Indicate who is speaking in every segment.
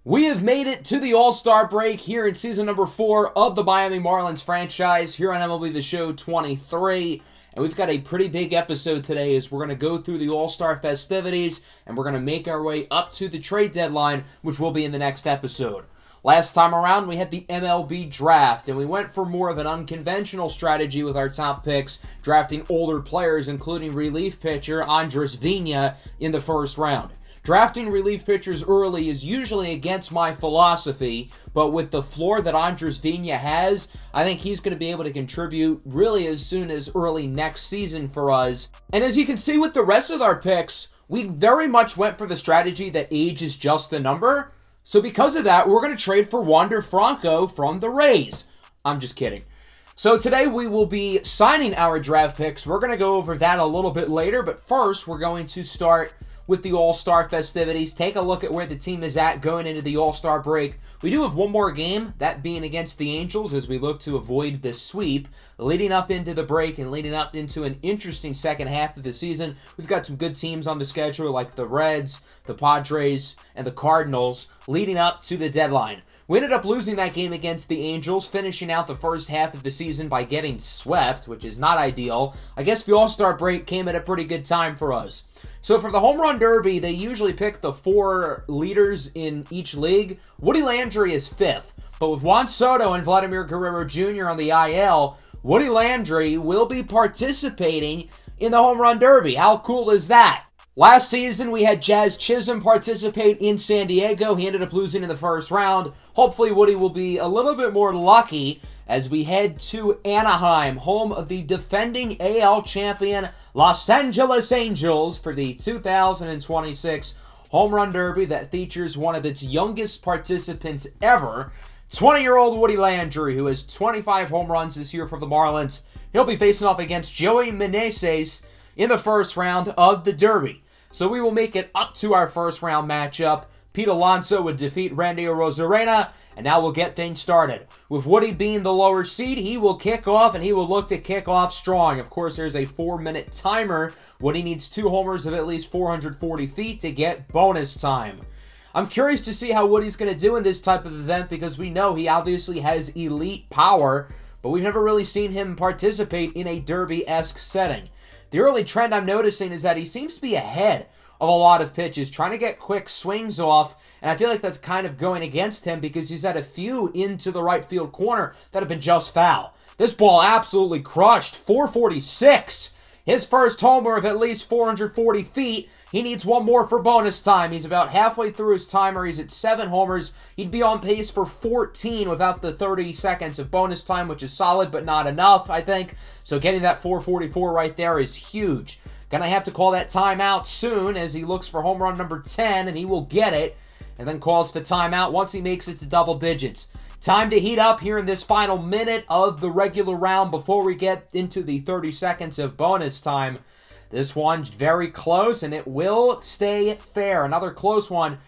Speaker 1: We have made it to the All-Star break here in season number 4 of the Miami Marlins franchise here on MLB The Show 23. And we've got a pretty big episode today as we're going to go through the All-Star festivities and we're going to make our way up to the trade deadline, which will be in the next episode. Last time around, we had the MLB draft, and we went for more of an unconventional strategy with our top picks, drafting older players, including relief pitcher Andres Vina in the first round. Drafting relief pitchers early is usually against my philosophy, but with the floor that Andres Vina has, I think he's going to be able to contribute really as soon as early next season for us. And as you can see with the rest of our picks, we very much went for the strategy that age is just a number. So because of that, we're going to trade for Wander Franco from the Rays. I'm just kidding. So today we will be signing our draft picks. We're going to go over that a little bit later, but first we're going to start with the All-Star festivities. Take a look at where the team is at going into the All-Star break. We do have one more game, that being against the Angels, as we look to avoid the sweep. Leading up into the break and leading up into an interesting second half of the season, we've got some good teams on the schedule like the Reds, the Padres, and the Cardinals leading up to the deadline. We ended up losing that game against the Angels, finishing out the first half of the season by getting swept, which is not ideal. I guess the All-Star break came at a pretty good time for us. So for the Home Run Derby, they usually pick the 4 leaders in each league. Woody Landry is 5th, but with Juan Soto and Vladimir Guerrero Jr. on the IL, Woody Landry will be participating in the Home Run Derby. How cool is that? Last season, we had Jazz Chisholm participate in San Diego. He ended up losing in the first round. Hopefully, Woody will be a little bit more lucky as we head to Anaheim, home of the defending AL champion Los Angeles Angels for the 2026 Home Run Derby that features one of its youngest participants ever, 20-year-old Woody Landry, who has 25 home runs this year for the Marlins. He'll be facing off against Joey Meneses in the first round of the Derby. So we will make it up to our first round matchup. Pete Alonso would defeat Randy Arozarena, and now we'll get things started. With Woody being the lower seed, he will kick off, and he will look to kick off strong. Of course, there's a 4-minute timer. Woody needs 2 homers of at least 440 feet to get bonus time. I'm curious to see how Woody's going to do in this type of event because we know he obviously has elite power, but we've never really seen him participate in a Derby-esque setting. The early trend I'm noticing is that he seems to be ahead of a lot of pitches, trying to get quick swings off, and I feel like that's kind of going against him because he's had a few into the right field corner that have been just foul. This ball absolutely crushed, 446. His first homer of at least 440 feet. He needs one more for bonus time. He's about halfway through his timer. He's at 7 homers. He'd be on pace for 14 without the 30 seconds of bonus time, which is solid but not enough, I think. So getting that 444 right there is huge. Gonna have to call that timeout soon as he looks for home run number 10, and he will get it, and then calls the timeout once he makes it to double digits. Time to heat up here in this final minute of the regular round before we get into the 30 seconds of bonus time. This one's very close, and it will stay fair. Another close one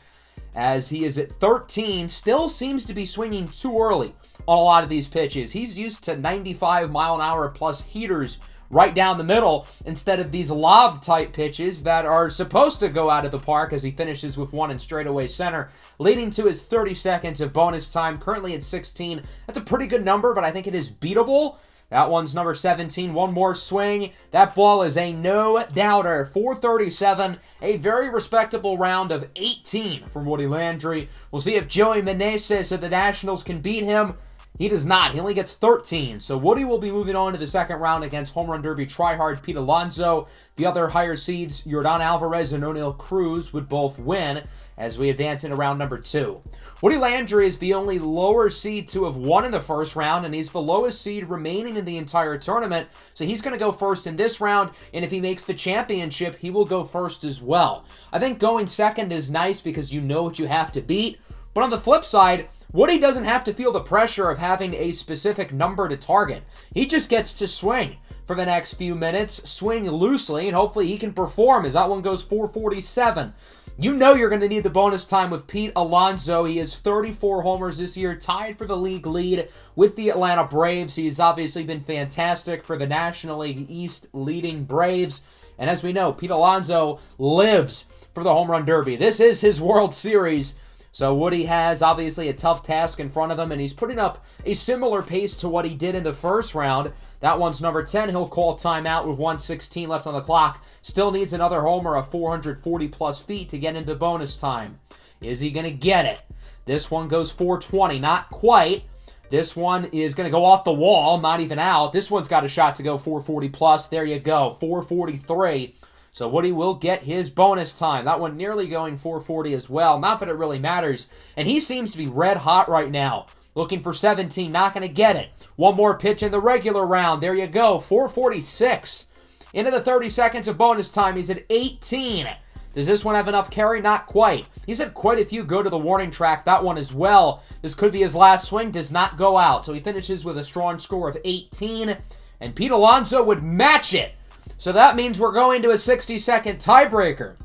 Speaker 1: as he is at 13. Still seems to be swinging too early on a lot of these pitches. He's used to 95-mile-an-hour plus heaters right down the middle instead of these lob-type pitches that are supposed to go out of the park as he finishes with one in straightaway center, leading to his 30 seconds of bonus time, currently at 16. That's a pretty good number, but I think it is beatable. That one's number 17. One more swing. That ball is a no-doubter. 437. A very respectable round of 18 from Woody Landry. We'll see if Joey Meneses of the Nationals can beat him. He does not. He only gets 13. So Woody will be moving on to the second round against Home Run Derby tryhard Pete Alonso. The other higher seeds, Yordan Alvarez and O'Neill Cruz, would both win as we advance into round number 2. Woody Landry is the only lower seed to have won in the first round, and he's the lowest seed remaining in the entire tournament. So he's going to go first in this round, and if he makes the championship, he will go first as well. I think going second is nice because you know what you have to beat. But on the flip side, Woody doesn't have to feel the pressure of having a specific number to target. He just gets to swing for the next few minutes, swing loosely, and hopefully he can perform as that one goes 447. You know you're going to need the bonus time with Pete Alonso. He has 34 homers this year, tied for the league lead with the Atlanta Braves. He's obviously been fantastic for the National League East leading Braves. And as we know, Pete Alonso lives for the Home Run Derby. This is his World Series. So Woody has obviously a tough task in front of him, and he's putting up a similar pace to what he did in the first round. That one's number 10. He'll call timeout with 1:16 left on the clock. Still needs another homer of 440-plus feet to get into bonus time. Is he going to get it? This one goes 420. Not quite. This one is going to go off the wall, not even out. This one's got a shot to go 440-plus. There you go, 443. So Woody will get his bonus time. That one nearly going 440 as well. Not that it really matters. And he seems to be red hot right now. Looking for 17. Not going to get it. One more pitch in the regular round. There you go. 446. Into the 30 seconds of bonus time. He's at 18. Does this one have enough carry? Not quite. He's had quite a few go to the warning track. That one as well. This could be his last swing. Does not go out. So he finishes with a strong score of 18. And Pete Alonso would match it. So that means we're going to a 60-second tiebreaker.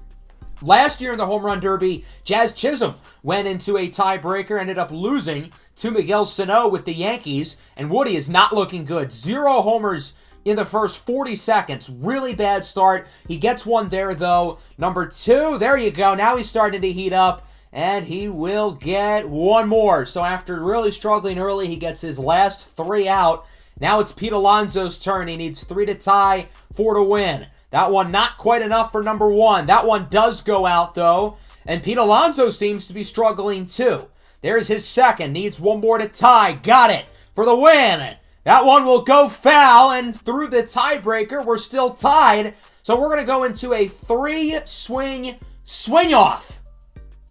Speaker 1: Last year in the Home Run Derby, Jazz Chisholm went into a tiebreaker, ended up losing to Miguel Sano with the Yankees, and Woody is not looking good. 0 homers in the first 40 seconds. Really bad start. He gets one there, though. Number 2, there you go. Now he's starting to heat up, and he will get one more. So after really struggling early, he gets his last 3 out. Now it's Pete Alonso's turn. He needs 3 to tie, 4 to win. That one not quite enough for number 1. That one does go out, though. And Pete Alonso seems to be struggling, too. There's his second. Needs 1 more to tie. Got it for the win. That one will go foul, and through the tiebreaker, we're still tied. So we're going to go into a 3-swing swing-off.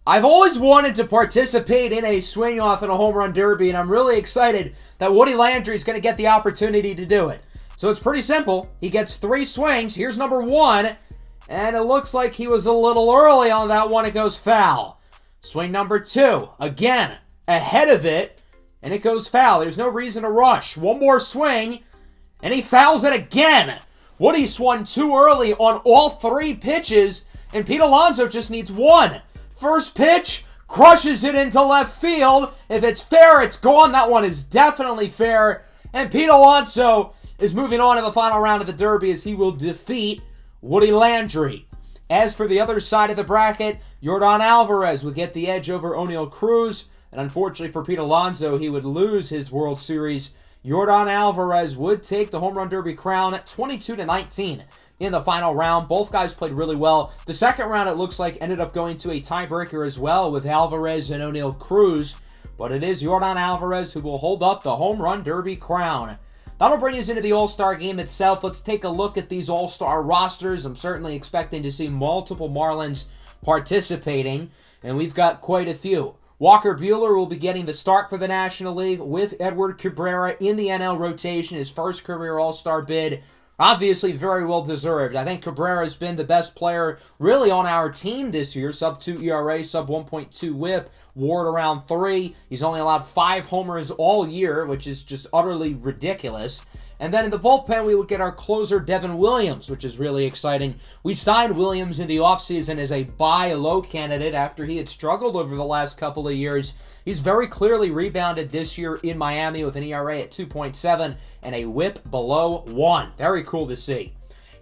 Speaker 1: I've always wanted to participate in a swing-off in a home run derby, and I'm really excited that Woody Landry is going to get the opportunity to do it. So it's pretty simple. He gets 3 swings. Here's number 1, and it looks like he was a little early on that one. It goes foul. Swing number 2, again, ahead of it, and it goes foul. There's no reason to rush. One more swing, and he fouls it again. Woody swung too early on all 3 pitches, and Pete Alonso just needs 1. First pitch, crushes it into left field. If it's fair, it's gone. That one is definitely fair. And Pete Alonso is moving on to the final round of the Derby as he will defeat Woody Landry. As for the other side of the bracket, Yordan Alvarez would get the edge over O'Neal Cruz. And unfortunately for Pete Alonso, he would lose his World Series. Yordan Alvarez would take the Home Run Derby crown at 22-19 in the final round. Both guys played really well. The second round, it looks like, ended up going to a tiebreaker as well with Alvarez and O'Neal Cruz. But it is Yordan Alvarez who will hold up the Home Run Derby crown. That'll bring us into the All-Star Game itself. Let's take a look at these All-Star rosters. I'm certainly expecting to see multiple Marlins participating, and we've got quite a few. Walker Buehler will be getting the start for the National League with Edward Cabrera in the NL rotation, his first career All-Star bid. Obviously very well deserved. I think Cabrera has been the best player really on our team this year. Sub-2 ERA, sub-1.2 whip, WAR around 3. He's only allowed 5 homers all year, which is just utterly ridiculous. And then in the bullpen, we would get our closer, Devin Williams, which is really exciting. We signed Williams in the offseason as a buy low candidate after he had struggled over the last couple of years. He's very clearly rebounded this year in Miami with an ERA at 2.7 and a whip below 1. Very cool to see.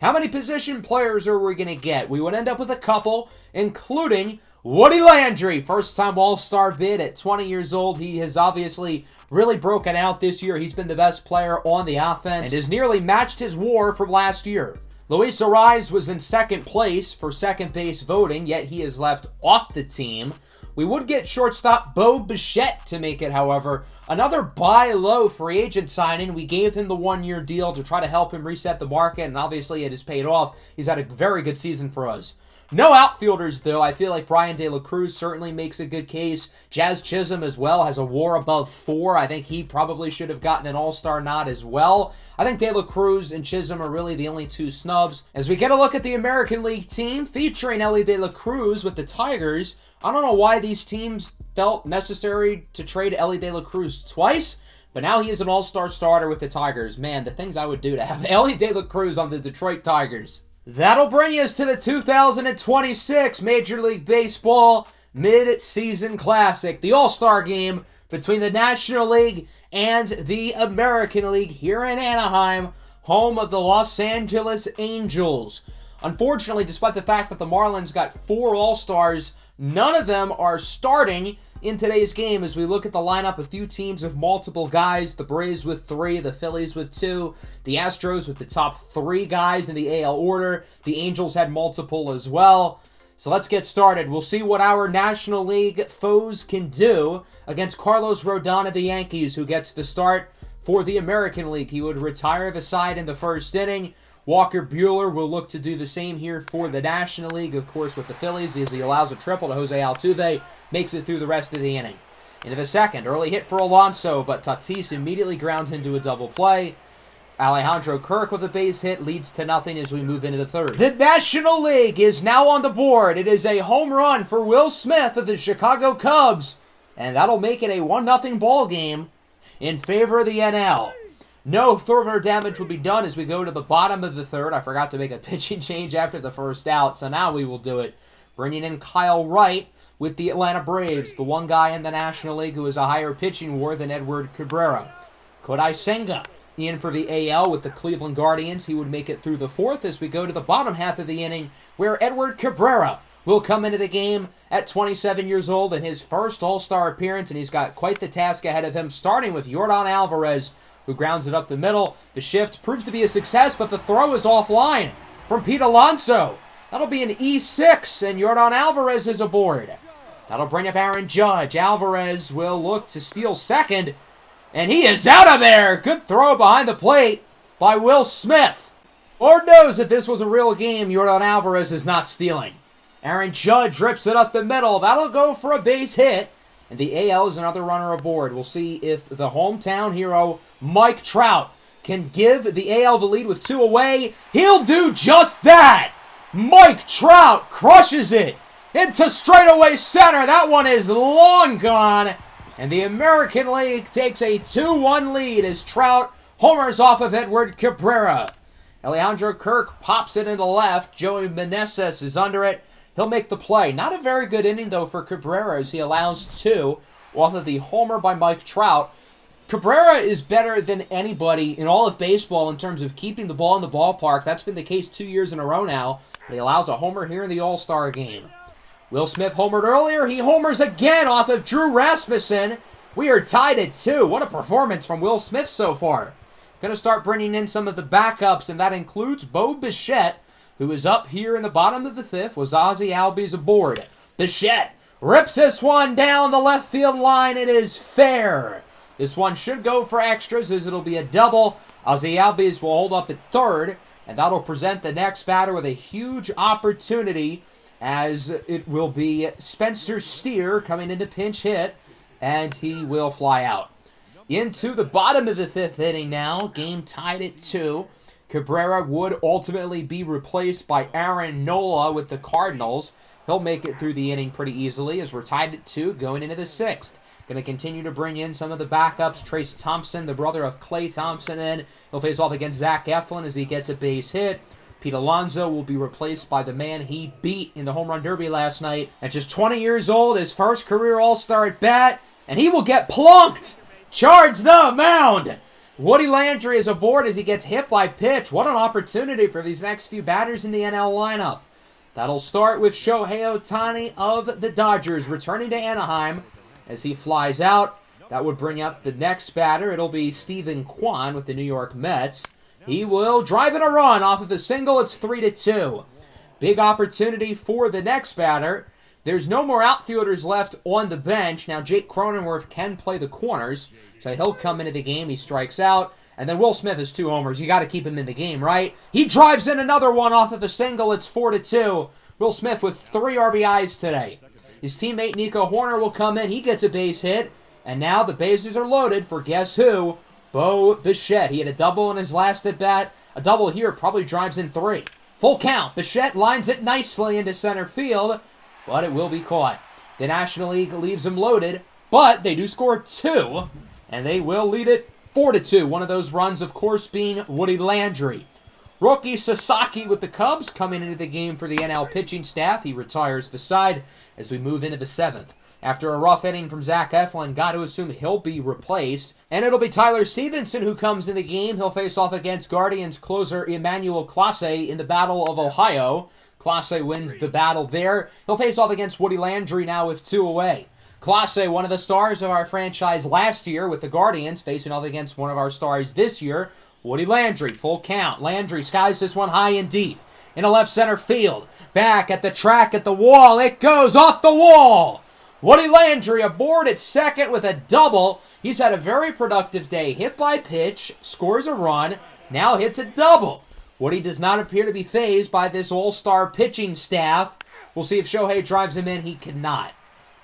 Speaker 1: How many position players are we going to get? We would end up with a couple, including Woody Landry, first-time All-Star bid at 20 years old. He has obviously really broken out this year. He's been the best player on the offense and has nearly matched his WAR from last year. Luis Arraez was in second place for second base voting, yet he is left off the team. We would get shortstop Bo Bichette to make it, however. Another buy low free agent signing. We gave him the 1-year deal to try to help him reset the market, and obviously it has paid off. He's had a very good season for us. No outfielders, though. I feel like Brian De La Cruz certainly makes a good case. Jazz Chisholm as well has a WAR above 4. I think he probably should have gotten an All-Star nod as well. I think De La Cruz and Chisholm are really the only 2 snubs. As we get a look at the American League team featuring Elly De La Cruz with the Tigers, I don't know why these teams felt necessary to trade Elly De La Cruz twice, but now he is an All-Star starter with the Tigers. Man, the things I would do to have Elly De La Cruz on the Detroit Tigers. That'll bring us to the 2026 Major League Baseball Mid-Season Classic, the All-Star Game between the National League and the American League here in Anaheim, home of the Los Angeles Angels. Unfortunately, despite the fact that the Marlins got 4 All-Stars, none of them are starting, in today's game as we look at the lineup. A few teams with multiple guys. The Braves with 3, the Phillies with 2, the Astros with the top 3 guys in the AL order. The Angels had multiple as well. So let's get started. We'll see what our National League foes can do against Carlos Rodon of the Yankees, who gets the start for the American League. He would retire the side in the first inning. Walker Buehler will look to do the same here for the National League, of course, with the Phillies, as he allows a triple to Jose Altuve, makes it through the rest of the inning. Into the second, early hit for Alonso, but Tatis immediately grounds into a double play. Alejandro Kirk with a base hit leads to nothing as we move into the third. The National League is now on the board. It is a home run for Will Smith of the Chicago Cubs, and that'll make it a 1-0 ball game in favor of the NL. No further damage will be done as we go to the bottom of the third. I forgot to make a pitching change after the first out, so now we will do it. Bringing in Kyle Wright with the Atlanta Braves, the one guy in the National League who has a higher pitching WAR than Edward Cabrera. Kodai Senga in for the AL with the Cleveland Guardians. He would make it through the fourth as we go to the bottom half of the inning, where Edward Cabrera will come into the game at 27 years old in his first All-Star appearance, and he's got quite the task ahead of him, starting with Yordan Alvarez, who grounds it up the middle. The shift proves to be a success, but the throw is offline from Pete Alonso. That'll be an E6, and Yordan Alvarez is aboard. That'll bring up Aaron Judge. Alvarez will look to steal second, and he is out of there. Good throw behind the plate by Will Smith. Lord knows that this was a real game. Yordan Alvarez is not stealing. Aaron Judge rips it up the middle. That'll go for a base hit. And the AL is another runner aboard. We'll see if the hometown hero, Mike Trout, can give the AL the lead with 2 away. He'll do just that. Mike Trout crushes it into straightaway center. That one is long gone. And the American League takes a 2-1 lead as Trout homers off of Edward Cabrera. Alejandro Kirk pops it into left. Joey Meneses is under it. He'll make the play. Not a very good inning, though, for Cabrera as he allows 2 off of the homer by Mike Trout. Cabrera is better than anybody in all of baseball in terms of keeping the ball in the ballpark. That's been the case 2 years in a row now. But he allows a homer here in the All-Star game. Will Smith homered earlier. He homers again off of Drew Rasmussen. We are tied at 2. What a performance from Will Smith so far. Going to start bringing in some of the backups, and that includes Bo Bichette, who is up here in the bottom of the 5th, with Ozzie Albies aboard. Bichette rips this one down the left field line. It is fair. This one should go for extras as it'll be a double. Ozzie Albies will hold up at third, and that'll present the next batter with a huge opportunity, as it will be Spencer Steer coming into pinch hit, and he will fly out. Into the bottom of the 5th inning now, game tied at 2. Cabrera would ultimately be replaced by Aaron Nola with the Cardinals. He'll make it through the inning pretty easily as we're tied at 2 going into the 6th. Going to continue to bring in some of the backups. Trace Thompson, the brother of Clay Thompson, in. He'll face off against Zach Eflin as he gets a base hit. Pete Alonso will be replaced by the man he beat in the home run derby last night. At just 20 years old, his first career All-Star at bat, and he will get plunked. Charge the mound. Woody Landry is aboard as he gets hit by pitch. What an opportunity for these next few batters in the NL lineup. That'll start with Shohei Ohtani of the Dodgers returning to Anaheim as he flies out. That would bring up the next batter. It'll be Stephen Kwan with the New York Mets. He will drive in a run off of a single. It's 3-2. Big opportunity for the next batter. There's no more outfielders left on the bench. Now, Jake Cronenworth can play the corners, so he'll come into the game. He strikes out. And then Will Smith has 2 homers. You got to keep him in the game, right? He drives in another one off of a single. It's 4-2. Will Smith with 3 RBIs today. His teammate Nico Horner will come in. He gets a base hit. And now the bases are loaded for guess who? Bo Bichette. He had a double in his last at-bat. A double here probably drives in 3. Full count. Bichette lines it nicely into center field, but it will be caught. The National League leaves them loaded, but they do score 2, and they will lead it 4-2. One of those runs, of course, being Woody Landry. Roki Sasaki with the Cubs coming into the game for the NL pitching staff. He retires the side as we move into the 7th. After a rough inning from Zach Eflin, got to assume he'll be replaced. And it'll be Tyler Stevenson who comes in the game. He'll face off against Guardians closer Emmanuel Clase in the Battle of Ohio. Clase wins the battle there. He'll face off against Woody Landry now with 2 away. Clase, one of the stars of our franchise last year with the Guardians, facing off against one of our stars this year, Woody Landry. Full count. Landry skies this one high and deep in a left center field. Back at the track at the wall. It goes off the wall. Woody Landry aboard at second with a double. He's had a very productive day. Hit by pitch, scores a run, now hits a double. Woody does not appear to be fazed by this all-star pitching staff. We'll see if Shohei drives him in. He cannot.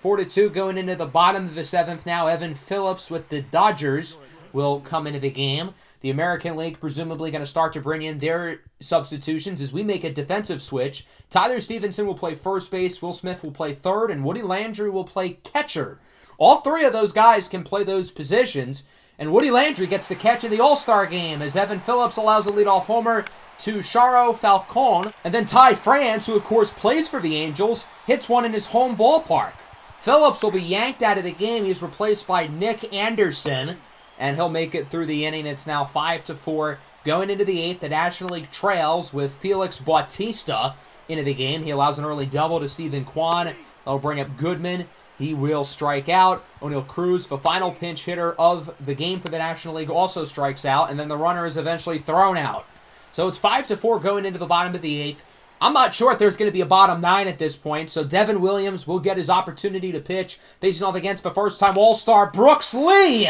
Speaker 1: 4-2 going into the bottom of the seventh now. Evan Phillips with the Dodgers will come into the game. The American League presumably going to start to bring in their substitutions as we make a defensive switch. Tyler Stevenson will play first base, Will Smith will play third, and Woody Landry will play catcher. All three of those guys can play those positions, and Woody Landry gets the catch in the All-Star game as Evan Phillips allows a leadoff homer to Charo Falcone, and then Ty France, who of course plays for the Angels, hits one in his home ballpark. Phillips will be yanked out of the game. He's replaced by Nick Anderson, and he'll make it through the inning. It's now 5-4. Going into the eighth, the National League trails with Felix Bautista into the game. He allows an early double to Stephen Kwan. That'll bring up Goodman. He will strike out. O'Neal Cruz, the final pinch hitter of the game for the National League, also strikes out, and then the runner is eventually thrown out. So it's 5-4 going into the bottom of the eighth. I'm not sure if there's going to be a bottom nine at this point, so Devin Williams will get his opportunity to pitch. Facing off against the first-time All-Star Brooks Lee,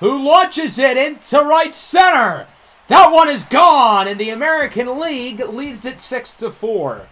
Speaker 1: who launches it into right center. That one is gone, and the American League leads it 6-4.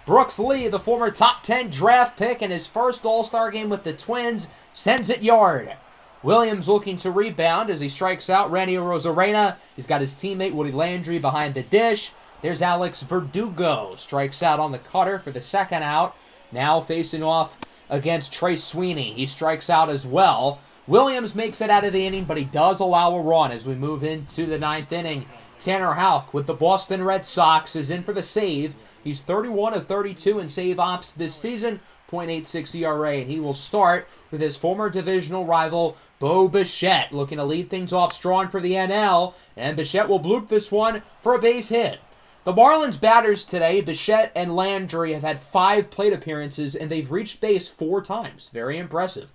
Speaker 1: Brooks Lee, the former top 10 draft pick in his first All-Star game with the Twins, sends it yard. Williams looking to rebound as he strikes out Randy Arozarena. He's got his teammate Woody Landry behind the dish. There's Alex Verdugo. Strikes out on the cutter for the second out. Now facing off against Trey Sweeney. He strikes out as well. Williams makes it out of the inning, but he does allow a run as we move into the ninth inning. Tanner Houck with the Boston Red Sox is in for the save. He's 31 of 32 in save ops this season, .86 ERA, and he will start with his former divisional rival, Bo Bichette, looking to lead things off strong for the NL, and Bichette will bloop this one for a base hit. The Marlins batters today, Bichette and Landry, have had 5 plate appearances, and they've reached base 4 times. Very impressive.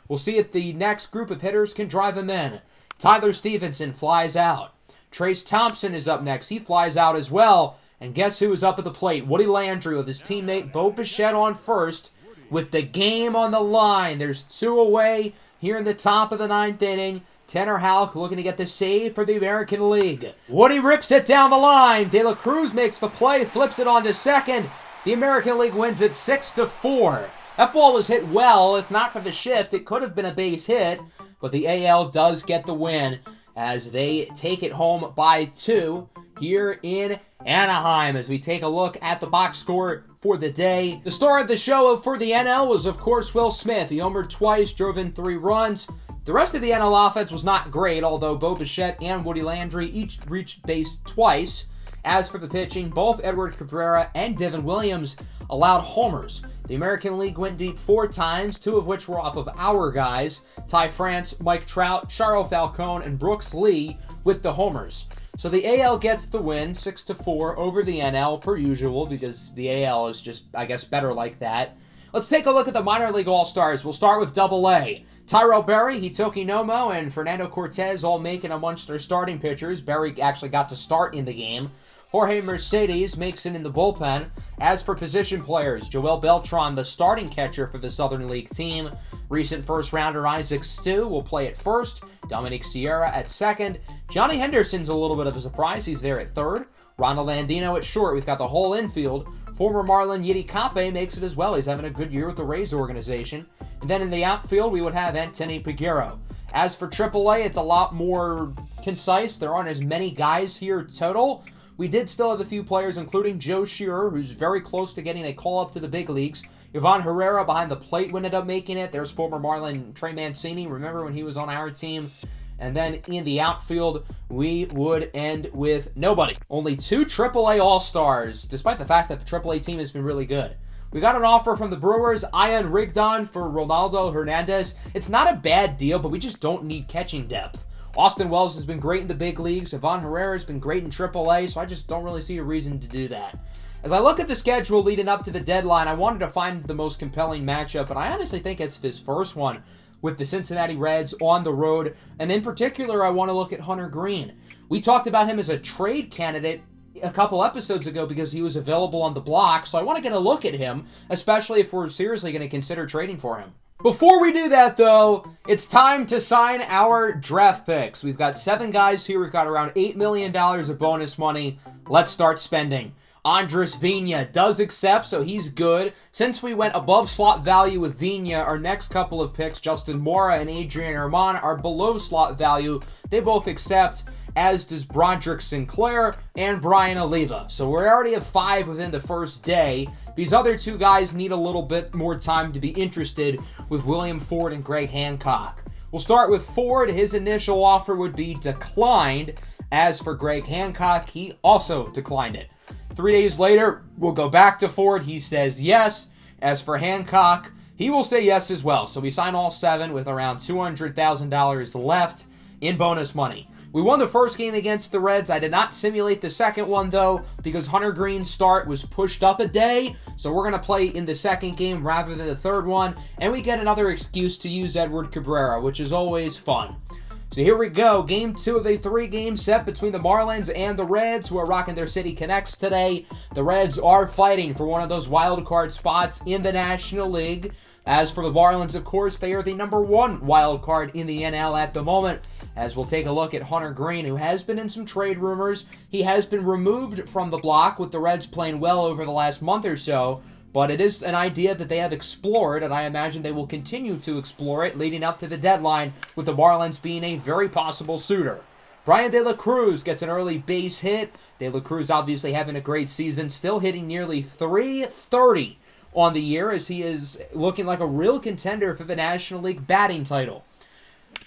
Speaker 1: We'll see if the next group of hitters can drive them in. Tyler Stevenson flies out. Trace Thompson is up next. He flies out as well. And guess who is up at the plate? Woody Landry with his teammate Bo Bichette on first with the game on the line. There's 2 away here in the top of the ninth inning. Tanner Houck looking to get the save for the American League. Woody rips it down the line. De La Cruz makes the play, flips it on to second. The American League wins it 6-4. That ball was hit well. If not for the shift, it could have been a base hit. But the AL does get the win as they take it home by 2 here in Anaheim. As we take a look at the box score for the day. The star of the show for the NL was, of course, Will Smith. He homered twice, drove in 3 runs. The rest of the NL offense was not great, although Bo Bichette and Woody Landry each reached base twice. As for the pitching, both Edward Cabrera and Devin Williams allowed homers. The American League went deep 4 times, 2 of which were off of our guys, Ty France, Mike Trout, Charo Falcone, and Brooks Lee with the homers. So the AL gets the win, 6-4 over the NL per usual, because the AL is just, I guess, better like that. Let's take a look at the minor league all-stars. We'll start with AA. Tyrell Berry, Hitoki Nomo, and Fernando Cortez all making amongst their starting pitchers. Berry actually got to start in the game. Jorge Mercedes makes it in the bullpen. As for position players, Joel Beltran, the starting catcher for the Southern League team. Recent first-rounder Isaac Stu will play at first. Dominic Sierra at second. Johnny Henderson's a little bit of a surprise. He's there at third. Ronald Andino at short. We've got the whole infield. Former Marlin Yidi Cape makes it as well. He's having a good year with the Rays organization. And then in the outfield, we would have Anthony Piguero. As for AAA, it's a lot more concise. There aren't as many guys here total. We did still have a few players, including Joe Shearer, who's very close to getting a call-up to the big leagues. Ivan Herrera behind the plate ended up making it. There's former Marlin Trey Mancini. Remember when he was on our team? And then in the outfield, we would end with nobody. Only 2 AAA All-Stars, despite the fact that the AAA team has been really good. We got an offer from the Brewers, Ian Rigdon for Ronaldo Hernandez. It's not a bad deal, but we just don't need catching depth. Austin Wells has been great in the big leagues. Ivan Herrera has been great in AAA, so I just don't really see a reason to do that. As I look at the schedule leading up to the deadline, I wanted to find the most compelling matchup, and I honestly think it's this first one with the Cincinnati Reds on the road. And in particular, I want to look at Hunter Greene. We talked about him as a trade candidate a couple episodes ago because he was available on the block, so I want to get a look at him, especially if we're seriously going to consider trading for him. Before we do that, though, it's time to sign our draft picks. We've got 7 guys here. We've got around $8 million of bonus money. Let's start spending. Andres Vina does accept, so he's good. Since we went above slot value with Vina, our next couple of picks, Justin Mora and Adrian Herman, are below slot value. They both accept, as does Broderick Sinclair and Brian Oliva. So we're already at 5 within the first day. These other 2 guys need a little bit more time to be interested with William Ford and Greg Hancock. We'll start with Ford. His initial offer would be declined. As for Greg Hancock, he also declined it. 3 days later, we'll go back to Ford. He says yes. As for Hancock, he will say yes as well. So we sign all 7 with around $200,000 left in bonus money. We won the first game against the Reds. I did not simulate the second one, though, because Hunter Greene's start was pushed up a day. So we're going to play in the second game rather than the third one. And we get another excuse to use Edward Cabrera, which is always fun. So here we go. Game 2 of a 3-game set between the Marlins and the Reds, who are rocking their City Connects today. The Reds are fighting for one of those wild card spots in the National League. As for the Marlins, of course, they are the number 1 wild card in the NL at the moment. As we'll take a look at Hunter Greene, who has been in some trade rumors. He has been removed from the block, with the Reds playing well over the last month or so. But it is an idea that they have explored, and I imagine they will continue to explore it leading up to the deadline, with the Marlins being a very possible suitor. Brian De La Cruz gets an early base hit. De La Cruz obviously having a great season, still hitting nearly .330 on the year, as he is looking like a real contender for the National League batting title.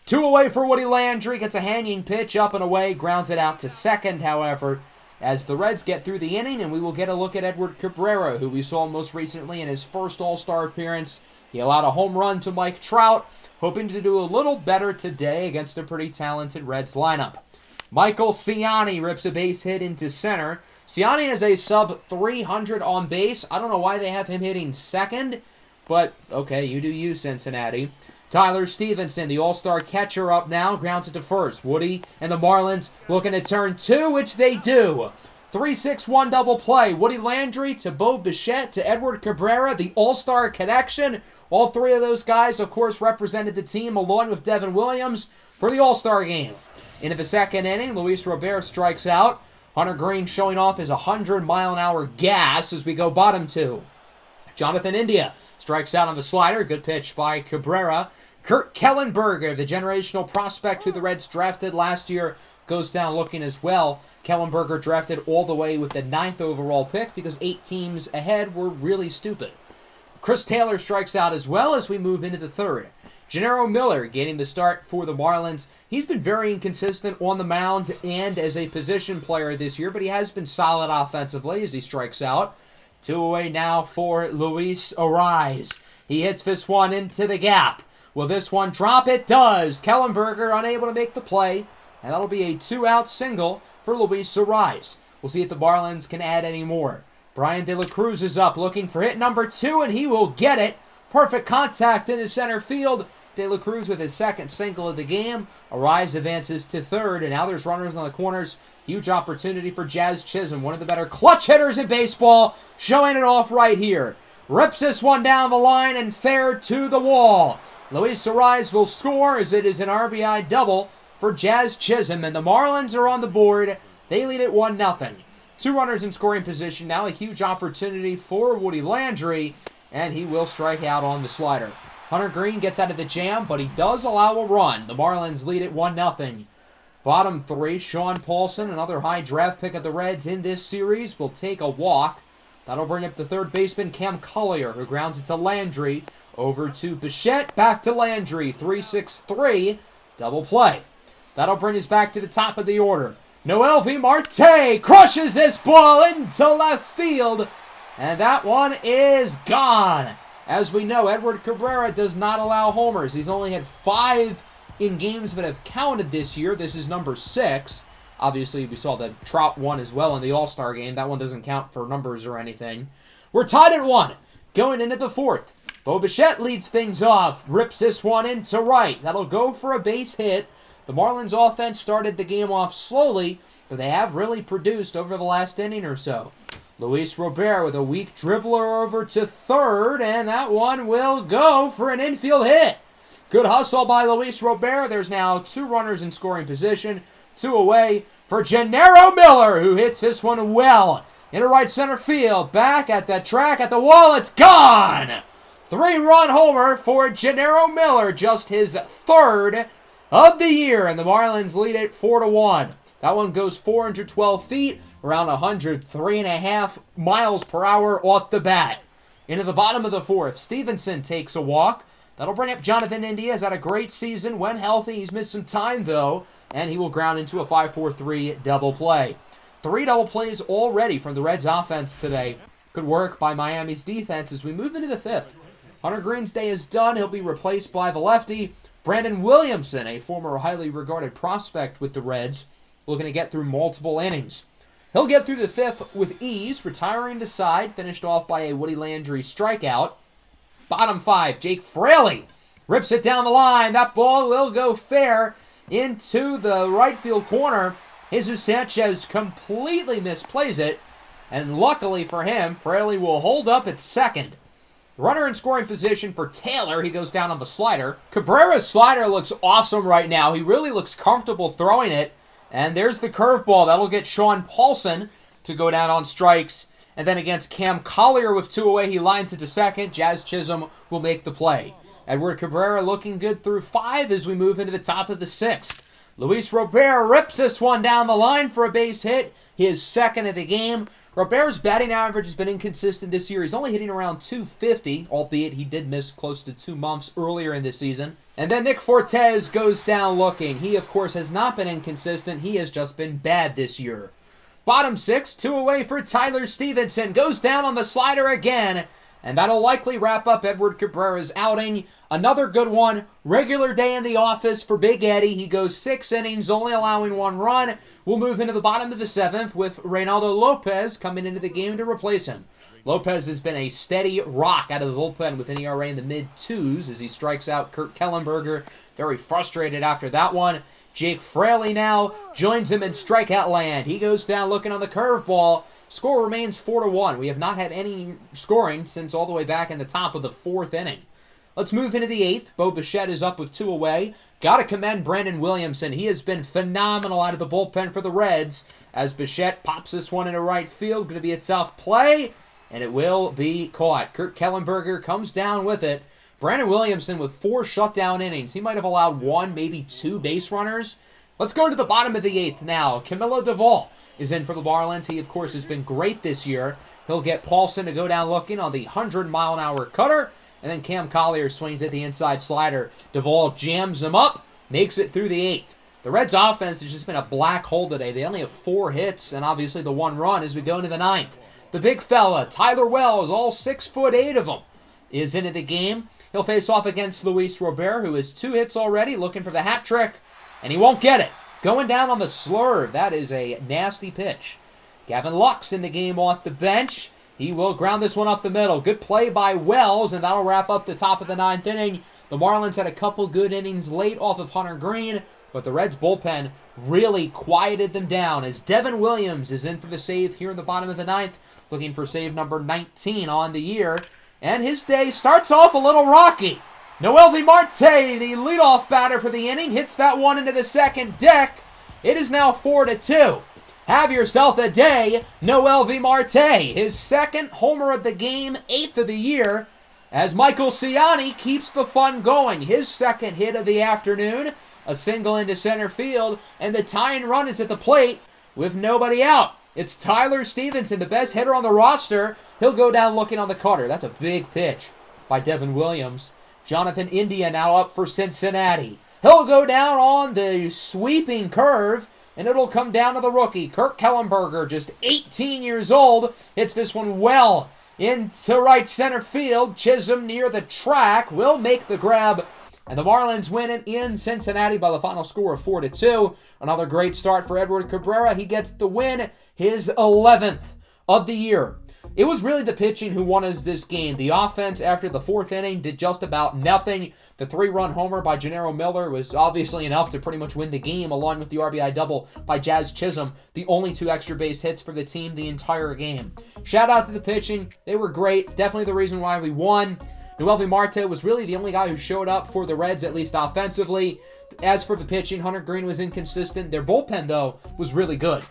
Speaker 1: 2 away for Woody Landry, gets a hanging pitch up and away, grounds it out to second, however, as the Reds get through the inning, and we will get a look at Edward Cabrera, who we saw most recently in his first All-Star appearance. He allowed a home run to Mike Trout, hoping to do a little better today against a pretty talented Reds lineup. Michael Ciani rips a base hit into center. Ciani has a sub-300 on base. I don't know why they have him hitting second, but okay, you do you, Cincinnati. Tyler Stevenson, the All-Star catcher, up now, grounds it to first. Woody and the Marlins looking to turn 2, which they do. 3-6-1 double play. Woody Landry to Bo Bichette to Edward Cabrera, the All-Star connection. All 3 of those guys, of course, represented the team along with Devin Williams for the All-Star game. Into the second inning, Luis Robert strikes out. Hunter Greene showing off his 100-mile-an-hour gas as we go bottom 2. Jonathan India strikes out on the slider. Good pitch by Cabrera. Kurt Kellenberger, the generational prospect who the Reds drafted last year, goes down looking as well. Kellenberger drafted all the way with the 9th overall pick because 8 teams ahead were really stupid. Chris Taylor strikes out as well as we move into the 3rd. Gennaro Miller getting the start for the Marlins. He's been very inconsistent on the mound and as a position player this year, but he has been solid offensively as he strikes out. 2 away now for Luis Ariz. He hits this one into the gap. Will this one drop? It does. Kellenberger unable to make the play, and that'll be a 2-out single for Luis Ariz. We'll see if the Marlins can add any more. Brian De La Cruz is up, looking for hit number 2, and he will get it. Perfect contact into center field. De La Cruz with his 2nd single of the game. Ariz advances to 3rd, and now there's runners on the corners. Huge opportunity for Jazz Chisholm, one of the better clutch hitters in baseball, showing it off right here. Rips this one down the line and fair to the wall. Luis Ariz will score as it is an RBI double for Jazz Chisholm, and the Marlins are on the board. They lead it 1-0. 2 runners in scoring position now, a huge opportunity for Woody Landry, and he will strike out on the slider. Hunter Greene gets out of the jam, but he does allow a run. The Marlins lead it 1-0. Bottom 3, Sean Paulson, another high draft pick of the Reds in this series, will take a walk. That'll bring up the 3rd baseman, Cam Collier, who grounds it to Landry. Over to Bichette, back to Landry. 3-6-3, double play. That'll bring us back to the top of the order. Noelvi Marte crushes this ball into left field, and that one is gone. As we know, Edward Cabrera does not allow homers. He's only had 5 in games that have counted this year. This is number 6. Obviously, we saw the Trout one as well in the All-Star game. That one doesn't count for numbers or anything. We're tied at 1. Going into the 4th. Bo Bichette leads things off. Rips this one into right. That'll go for a base hit. The Marlins offense started the game off slowly, but they have really produced over the last inning or so. Luis Robert with a weak dribbler over to 3rd, and that one will go for an infield hit. Good hustle by Luis Robert. There's now 2 runners in scoring position, 2 away for Gennaro Miller, who hits this one well into right center field. Back at the track, at the wall, it's gone! 3-run homer for Gennaro Miller, just his 3rd of the year, and the Marlins lead it 4-1. That one goes 412 feet, around 103.5 miles per hour off the bat. Into the bottom of the 4th, Stevenson takes a walk. That'll bring up Jonathan India. He's had a great season when healthy. He's missed some time, though, and he will ground into a 5-4-3 double play. 3 double plays already from the Reds' offense today. Good work by Miami's defense as we move into the 5th. Hunter Green's day is done. He'll be replaced by the lefty, Brandon Williamson, a former highly regarded prospect with the Reds, looking to get through multiple innings. He'll get through the 5th with ease, retiring to side, finished off by a Woody Landry strikeout. Bottom 5, Jake Fraley rips it down the line. That ball will go fair into the right field corner. Jesus Sanchez completely misplays it, and luckily for him, Fraley will hold up at 2nd. Runner in scoring position for Taylor. He goes down on the slider. Cabrera's slider looks awesome right now. He really looks comfortable throwing it. And there's the curveball. That'll get Sean Paulson to go down on strikes. And then against Cam Collier with 2 away, he lines it to 2nd. Jazz Chisholm will make the play. Edward Cabrera looking good through 5 as we move into the top of the 6th. Luis Robert rips this one down the line for a base hit. His 2nd of the game. Robert's batting average has been inconsistent this year. He's only hitting around 250, albeit he did miss close to 2 months earlier in the season. And then Nick Fortes goes down looking. He, of course, has not been inconsistent. He has just been bad this year. Bottom 6, 2 away for Tyler Stevenson. Goes down on the slider again. And that'll likely wrap up Edward Cabrera's outing. Another good one. Regular day in the office for Big Eddie. He goes 6 innings, only allowing 1 run. We'll move into the bottom of the 7th with Reynaldo Lopez coming into the game to replace him. Lopez has been a steady rock out of the bullpen with an ERA in the mid-2s as he strikes out Kurt Kellenberger. Very frustrated after that one. Jake Fraley now joins him in strikeout land. He goes down looking on the curveball. Score remains 4-1. We have not had any scoring since all the way back in the top of the 4th inning. Let's move into the 8th. Bo Bichette is up with 2 away. Got to commend Brandon Williamson. He has been phenomenal out of the bullpen for the Reds as Bichette pops this one into right field. Going to be a tough play, and it will be caught. Kurt Kellenberger comes down with it. Brandon Williamson with 4 shutdown innings. He might have allowed 1, maybe 2 base runners. Let's go to the bottom of the 8th now. Camilo Duvall is in for the Marlins. He, of course, has been great this year. He'll get Paulson to go down looking on the 100-mile-an-hour cutter. And then Cam Collier swings at the inside slider. Duvall jams him up, makes it through the 8th. The Reds' offense has just been a black hole today. They only have 4 hits and obviously the 1 run as we go into the 9th. The big fella, Tyler Wells, all 6'8" of him, is into the game. He'll face off against Luis Robert, who has 2 hits already, looking for the hat trick, and he won't get it. Going down on the slurve. That is a nasty pitch. Gavin Lux in the game off the bench. He will ground this one up the middle. Good play by Wells, and that'll wrap up the top of the 9th inning. The Marlins had a couple good innings late off of Hunter Green, but the Reds' bullpen really quieted them down as Devin Williams is in for the save here in the bottom of the 9th, looking for save number 19 on the year. And his day starts off a little rocky. Noelvi Marte, the leadoff batter for the inning, hits that one into the second deck. It is now 4-2. Have yourself a day, Noelvi Marte. His 2nd homer of the game, 8th of the year, as Michael Ciani keeps the fun going. His 2nd hit of the afternoon, a single into center field, and the tying run is at the plate with nobody out. It's Tyler Stevenson, the best hitter on the roster. He'll go down looking on the cutter. That's a big pitch by Devin Williams. Jonathan India now up for Cincinnati. He'll go down on the sweeping curve, and it'll come down to the rookie, Kurt Kellenberger, just 18 years old. Hits this one well into right center field. Chisholm near the track will make the grab And the Marlins win it in Cincinnati by the final score of 4-2. Another great start for Edward Cabrera. He gets the win, his 11th of the year. It was really the pitching who won us this game. The offense, after the 4th inning, did just about nothing. The 3-run homer by Gennaro Miller was obviously enough to pretty much win the game, along with the RBI double by Jazz Chisholm, the only 2 extra base hits for the team the entire game. Shout out to the pitching. They were great. Definitely the reason why we won. Noelvi Marte was really the only guy who showed up for the Reds, at least offensively. As for the pitching, Hunter Green was inconsistent. Their bullpen, though, was really good.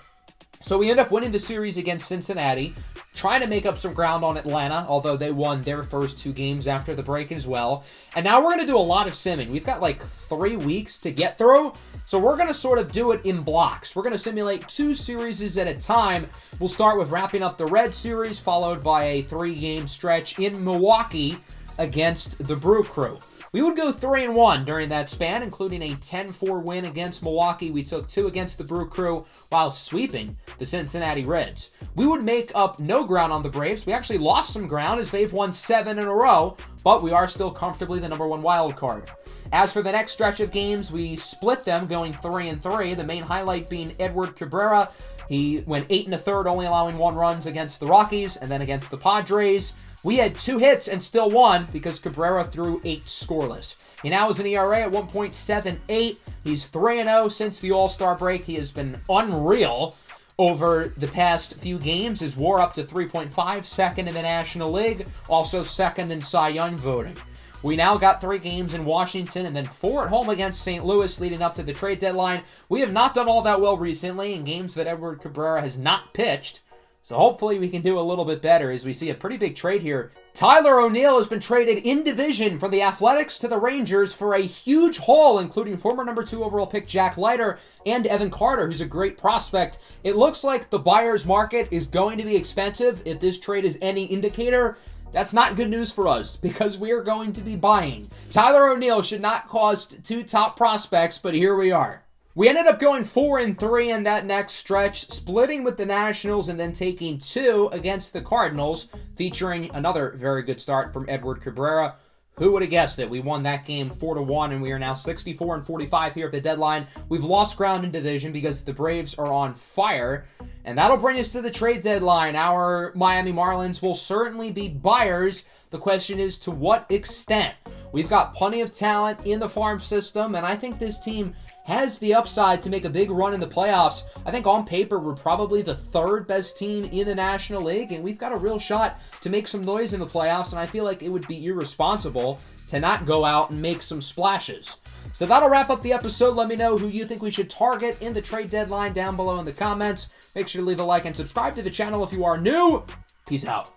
Speaker 1: So we end up winning the series against Cincinnati, trying to make up some ground on Atlanta, although they won their first 2 games after the break as well. And now we're going to do a lot of simming. We've got like 3 weeks to get through, so we're going to sort of do it in blocks. We're going to simulate 2 series at a time. We'll start with wrapping up the Red series, followed by a 3-game stretch in Milwaukee against the Brew Crew. We would go 3-1 during that span, including a 10-4 win against Milwaukee. We took 2 against the Brew Crew while sweeping the Cincinnati Reds. We would make up no ground on the Braves. We actually lost some ground as they've won 7 in a row, but we are still comfortably the number 1 wild card. As for the next stretch of games, we split them going 3-3, the main highlight being Edward Cabrera. He went 8 1/3, only allowing 1 run against the Rockies, and then against the Padres. We had 2 hits and still won because Cabrera threw 8 scoreless. He now has an ERA at 1.78. He's 3-0 since the All-Star break. He has been unreal over the past few games. His WAR up to 3.5, second in the National League, also second in Cy Young voting. We now got 3 games in Washington and then 4 at home against St. Louis leading up to the trade deadline. We have not done all that well recently in games that Edward Cabrera has not pitched. So hopefully we can do a little bit better as we see a pretty big trade here. Tyler O'Neill has been traded in division from the Athletics to the Rangers for a huge haul, including former number 2 overall pick Jack Leiter and Evan Carter, who's a great prospect. It looks like the buyer's market is going to be expensive. If this trade is any indicator, that's not good news for us because we are going to be buying. Tyler O'Neill should not cost 2 top prospects, but here we are. We ended up going 4-3 in that next stretch, splitting with the Nationals and then taking 2 against the Cardinals, featuring another very good start from Edward Cabrera. Who would have guessed it? We won that game 4-1, and we are now 64-45 here at the deadline. We've lost ground in division because the Braves are on fire, and that'll bring us to the trade deadline. Our Miami Marlins will certainly be buyers. The question is, to what extent? We've got plenty of talent in the farm system, and I think this team has the upside to make a big run in the playoffs. I think on paper, we're probably the 3rd best team in the National League, and we've got a real shot to make some noise in the playoffs, and I feel like it would be irresponsible to not go out and make some splashes. So that'll wrap up the episode. Let me know who you think we should target in the trade deadline down below in the comments. Make sure to leave a like and subscribe to the channel if you are new. Peace out.